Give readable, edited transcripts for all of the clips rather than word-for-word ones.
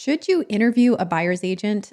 Should you interview a buyer's agent?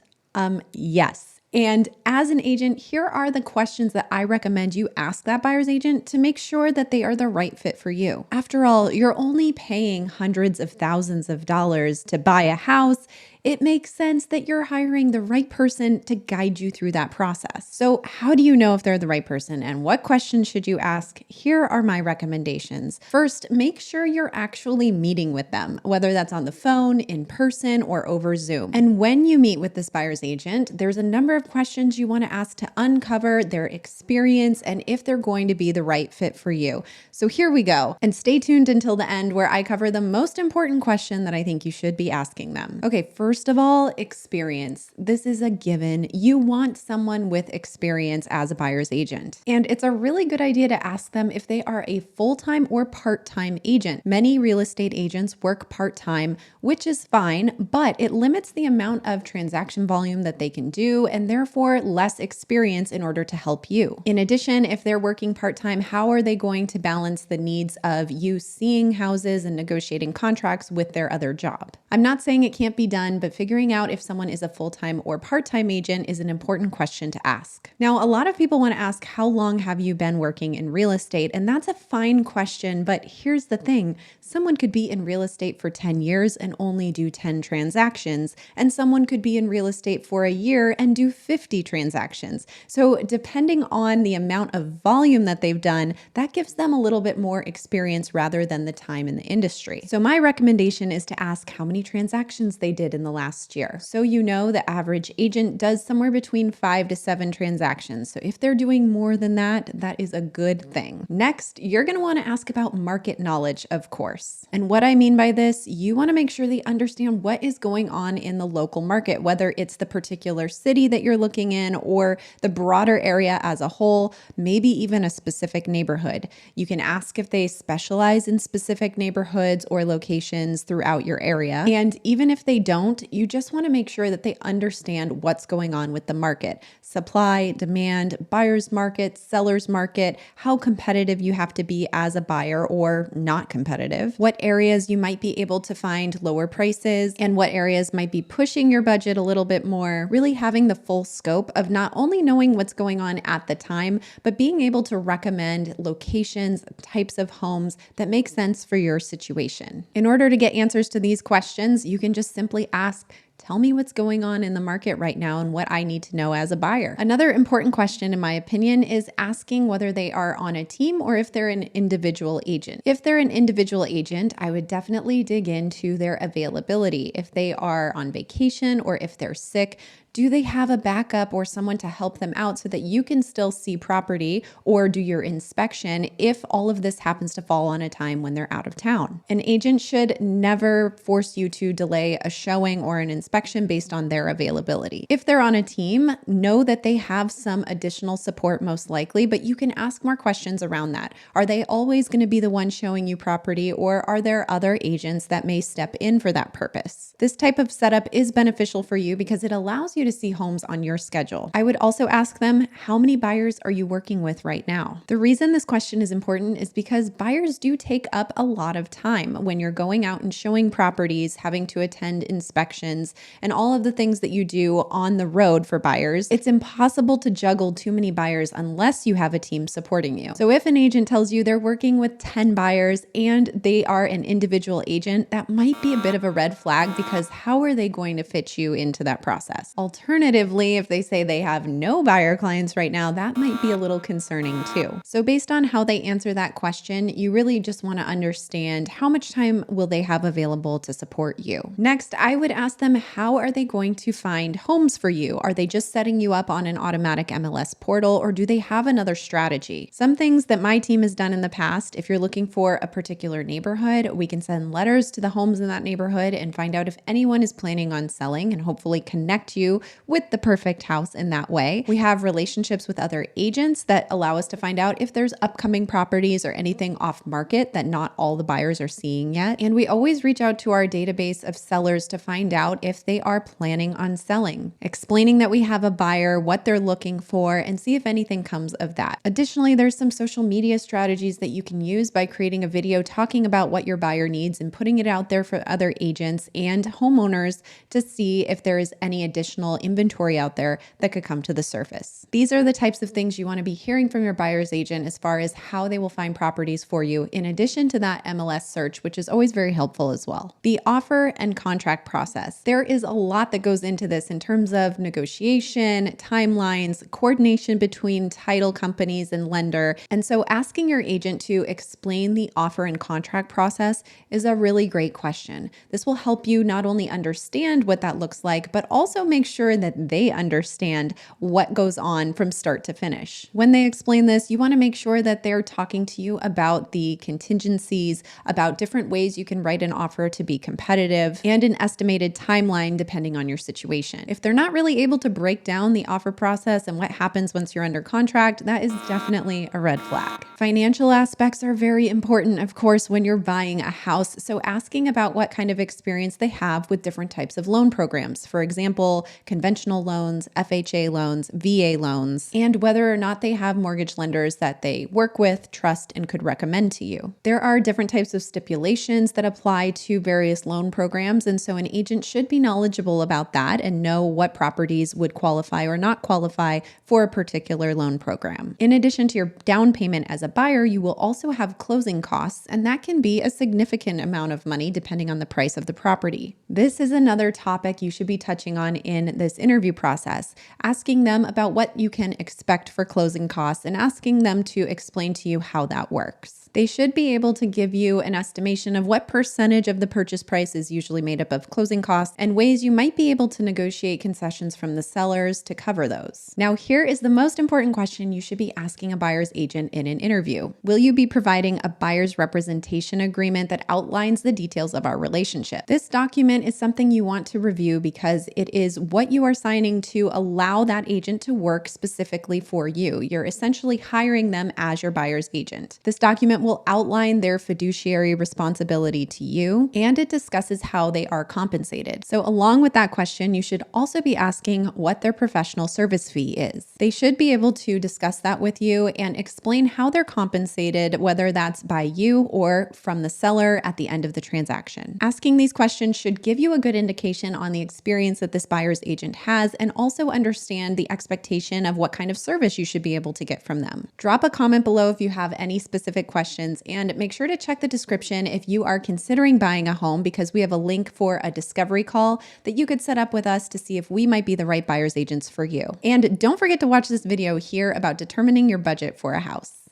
Yes. And as an agent, here are the questions that I recommend you ask that buyer's agent to make sure that they are the right fit for you. After all, you're only paying hundreds of thousands of dollars to buy a house. It makes sense that you're hiring the right person to guide you through that process. So how do you know if they're the right person and what questions should you ask? Here are my recommendations. First, make sure you're actually meeting with them, whether that's on the phone, in person, or over Zoom. And when you meet with this buyer's agent, there's a number of questions you want to ask to uncover their experience and if they're going to be the right fit for you. So here we go. And stay tuned until the end where I cover the most important question that I think you should be asking them. Okay, first of all, experience. This is a given. You want someone with experience as a buyer's agent. And it's a really good idea to ask them if they are a full-time or part-time agent. Many real estate agents work part-time, which is fine, but it limits the amount of transaction volume that they can do and therefore less experience in order to help you. In addition, if they're working part-time, how are they going to balance the needs of you seeing houses and negotiating contracts with their other job? I'm not saying it can't be done, but figuring out if someone is a full-time or part-time agent is an important question to ask. Now, a lot of people want to ask, how long have you been working in real estate? And that's a fine question, but here's the thing. Someone could be in real estate for 10 years and only do 10 transactions, and someone could be in real estate for a year and do 50 transactions. So depending on the amount of volume that they've done, that gives them a little bit more experience rather than the time in the industry. So my recommendation is to ask how many transactions they did in the last year. So you know the average agent does somewhere between 5 to 7 transactions. So if they're doing more than that, that is a good thing. Next, you're going to want to ask about market knowledge, of course. And what I mean by this, you want to make sure they understand what is going on in the local market, whether it's the particular city that you're looking in or the broader area as a whole, maybe even a specific neighborhood. You can ask if they specialize in specific neighborhoods or locations throughout your area. And even if they don't, you just want to make sure that they understand what's going on with the market. Supply, demand, buyer's market, seller's market, how competitive you have to be as a buyer or not competitive, what areas you might be able to find lower prices, and what areas might be pushing your budget a little bit more, really having the full scope of not only knowing what's going on at the time, but being able to recommend locations, types of homes that make sense for your situation. In order to get answers to these questions, you can just simply ask, tell me what's going on in the market right now and what I need to know as a buyer. Another important question, in my opinion, is asking whether they are on a team or if they're an individual agent. If they're an individual agent, I would definitely dig into their availability. If they are on vacation or if they're sick, do they have a backup or someone to help them out so that you can still see property or do your inspection if all of this happens to fall on a time when they're out of town? An agent should never force you to delay a showing or an inspection based on their availability. If they're on a team, know that they have some additional support most likely, but you can ask more questions around that. Are they always going to be the one showing you property, or are there other agents that may step in for that purpose? This type of setup is beneficial for you because it allows you to see homes on your schedule. I would also ask them, how many buyers are you working with right now? The reason this question is important is because buyers do take up a lot of time when you're going out and showing properties, having to attend inspections, and all of the things that you do on the road for buyers. It's impossible to juggle too many buyers unless you have a team supporting you. So if an agent tells you they're working with 10 buyers and they are an individual agent, that might be a bit of a red flag because how are they going to fit you into that process? Alternatively, if they say they have no buyer clients right now, that might be a little concerning too. So based on how they answer that question, you really just want to understand how much time will they have available to support you. Next, I would ask them, how are they going to find homes for you? Are they just setting you up on an automatic MLS portal, or do they have another strategy? Some things that my team has done in the past, if you're looking for a particular neighborhood, we can send letters to the homes in that neighborhood and find out if anyone is planning on selling and hopefully connect you with the perfect house in that way. We have relationships with other agents that allow us to find out if there's upcoming properties or anything off market that not all the buyers are seeing yet. And we always reach out to our database of sellers to find out if if they are planning on selling, explaining that we have a buyer, what they're looking for, and see if anything comes of that. Additionally, there's some social media strategies that you can use by creating a video talking about what your buyer needs and putting it out there for other agents and homeowners to see if there is any additional inventory out there that could come to the surface. These are the types of things you want to be hearing from your buyer's agent as far as how they will find properties for you, in addition to that MLS search, which is always very helpful as well. The offer and contract process. There is a lot that goes into this in terms of negotiation, timelines, coordination between title companies and lender. And so asking your agent to explain the offer and contract process is a really great question. This will help you not only understand what that looks like, but also make sure that they understand what goes on from start to finish. When they explain this, you want to make sure that they're talking to you about the contingencies, about different ways you can write an offer to be competitive, and an estimated timeline depending on your situation. If they're not really able to break down the offer process and what happens once you're under contract, that is definitely a red flag. Financial aspects are very important, of course, when you're buying a house. So asking about what kind of experience they have with different types of loan programs. For example, conventional loans, FHA loans, VA loans, and whether or not they have mortgage lenders that they work with, trust, and could recommend to you. There are different types of stipulations that apply to various loan programs, and so an agent should be knowledgeable about that and know what properties would qualify or not qualify for a particular loan program. In addition to your down payment as a buyer, you will also have closing costs, and that can be a significant amount of money depending on the price of the property. This is another topic you should be touching on in this interview process, asking them about what you can expect for closing costs and asking them to explain to you how that works. They should be able to give you an estimation of what percentage of the purchase price is usually made up of closing costs and ways you might be able to negotiate concessions from the sellers to cover those. Now, here is the most important question you should be asking a buyer's agent in an interview. Will you be providing a buyer's representation agreement that outlines the details of our relationship? This document is something you want to review because it is what you are signing to allow that agent to work specifically for you. You're essentially hiring them as your buyer's agent. This document will outline their fiduciary responsibility to you, and it discusses how they are compensated. So along with that question, you should also be asking what their professional service fee is. They should be able to discuss that with you and explain how they're compensated, whether that's by you or from the seller at the end of the transaction. Asking these questions should give you a good indication on the experience that this buyer's agent has and also understand the expectation of what kind of service you should be able to get from them. Drop a comment below if you have any specific questions, and make sure to check the description if you are considering buying a home, because we have a link for a discovery call that you could set up with us to see if we might be the right buyer's agents for you. And don't forget to watch this video here about determining your budget for a house.